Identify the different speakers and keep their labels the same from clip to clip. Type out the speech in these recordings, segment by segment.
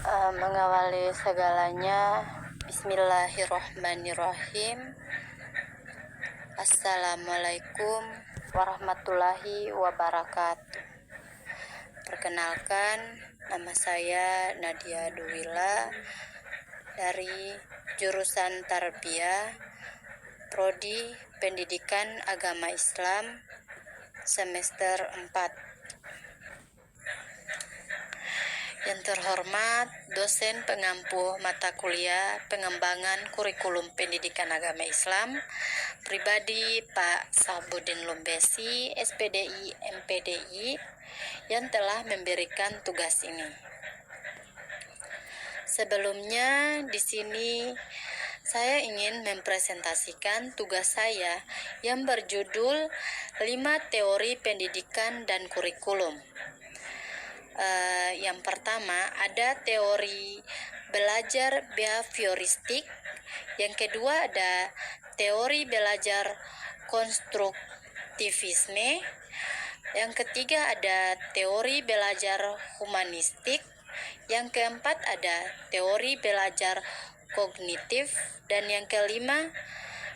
Speaker 1: Mengawali segalanya, Bismillahirrohmanirrohim. Assalamualaikum warahmatullahi wabarakatuh. Perkenalkan, nama saya Nadia Duwila dari jurusan Tarbiyah, Prodi Pendidikan Agama Islam, semester 4. Yang terhormat dosen pengampu mata kuliah pengembangan kurikulum pendidikan agama Islam, pribadi Pak Sabudin Lumbesi, SPDI MPDI, yang telah memberikan tugas ini. Sebelumnya di sini saya ingin mempresentasikan tugas saya yang berjudul 5 teori pendidikan dan kurikulum. Yang pertama ada teori belajar behavioristik, yang kedua ada teori belajar konstruktivisme, yang ketiga ada teori belajar humanistik, yang keempat ada teori belajar kognitif, dan yang kelima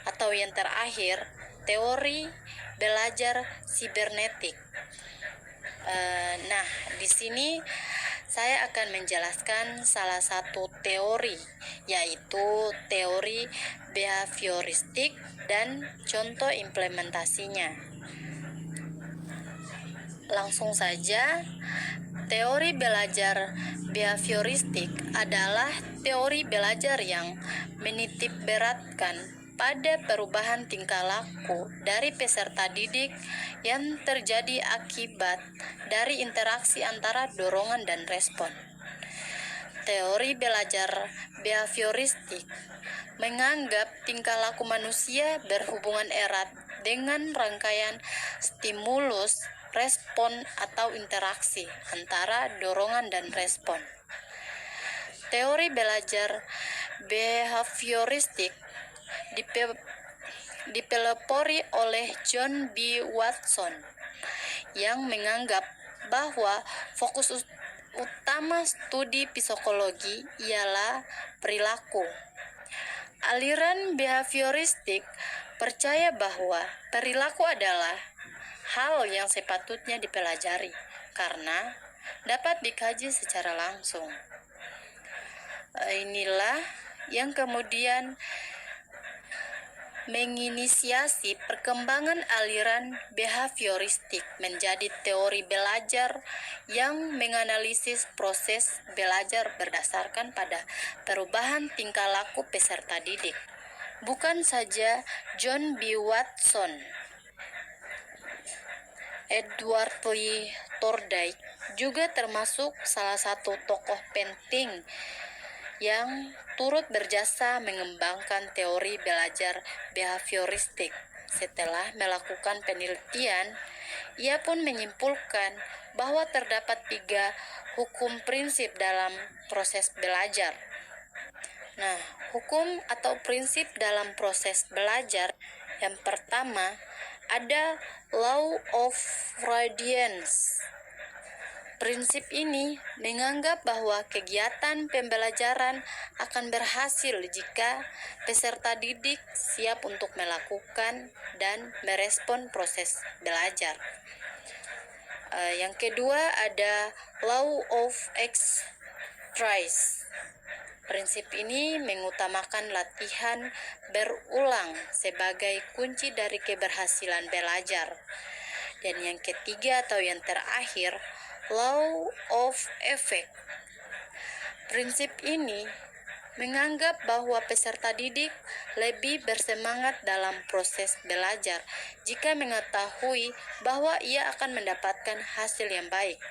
Speaker 1: atau yang terakhir teori belajar sibernetik. Nah, di sini saya akan menjelaskan salah satu teori, yaitu teori behavioristik dan contoh implementasinya. Langsung saja, teori belajar behavioristik adalah teori belajar yang menitik beratkan pada perubahan tingkah laku dari peserta didik yang terjadi akibat dari interaksi antara dorongan dan respon. Teori belajar behavioristik menganggap tingkah laku manusia berhubungan erat dengan rangkaian stimulus, respon, atau interaksi antara dorongan dan respon. Teori belajar behavioristik dipelopori oleh John B. Watson yang menganggap bahwa fokus utama studi psikologi ialah perilaku. Aliran behavioristik percaya bahwa perilaku adalah hal yang sepatutnya dipelajari karena dapat dikaji secara langsung. Inilah yang kemudian menginisiasi perkembangan aliran behavioristik menjadi teori belajar yang menganalisis proses belajar berdasarkan pada perubahan tingkah laku peserta didik. Bukan saja John B. Watson, Edward Lee Thorndike juga termasuk salah satu tokoh penting yang turut berjasa mengembangkan teori belajar behavioristik. Setelah melakukan penelitian, ia pun menyimpulkan bahwa terdapat 3 hukum prinsip dalam proses belajar. Nah, hukum atau prinsip dalam proses belajar yang pertama ada law of radiance. Prinsip ini menganggap bahwa kegiatan pembelajaran akan berhasil jika peserta didik siap untuk melakukan dan merespon proses belajar. Yang kedua ada law of exercise. Prinsip ini mengutamakan latihan berulang sebagai kunci dari keberhasilan belajar. Dan yang ketiga atau yang terakhir, law of effect. Prinsip ini menganggap bahwa peserta didik lebih bersemangat dalam proses belajar jika mengetahui bahwa ia akan mendapatkan hasil yang baik.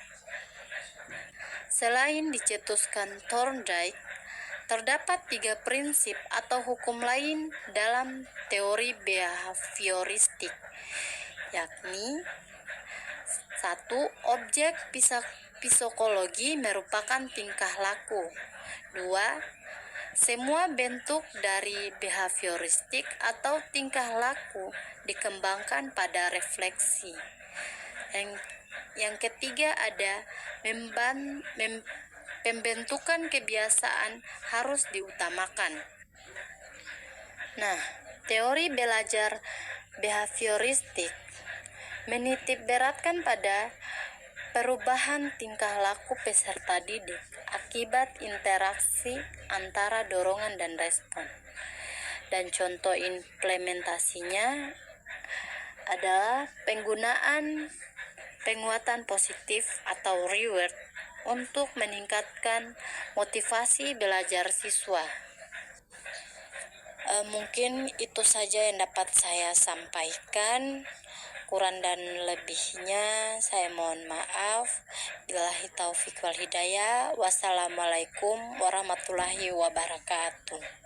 Speaker 1: Selain dicetuskan Thorndike, terdapat 3 prinsip atau hukum lain dalam teori behavioristik, yakni 1. Objek psikologi merupakan tingkah laku. 2. Semua bentuk dari behavioristik atau tingkah laku dikembangkan pada refleksi. Yang ketiga ada pembentukan kebiasaan harus diutamakan. Nah, teori belajar behavioristik menitik beratkan pada perubahan tingkah laku peserta didik akibat interaksi antara dorongan dan respon. Dan contoh implementasinya adalah penggunaan penguatan positif atau reward untuk meningkatkan motivasi belajar siswa. Mungkin itu saja yang dapat saya sampaikan. Kurang dan lebihnya saya mohon maaf. Billahi taufik wal hidayah. Wassalamualaikum warahmatullahi wabarakatuh.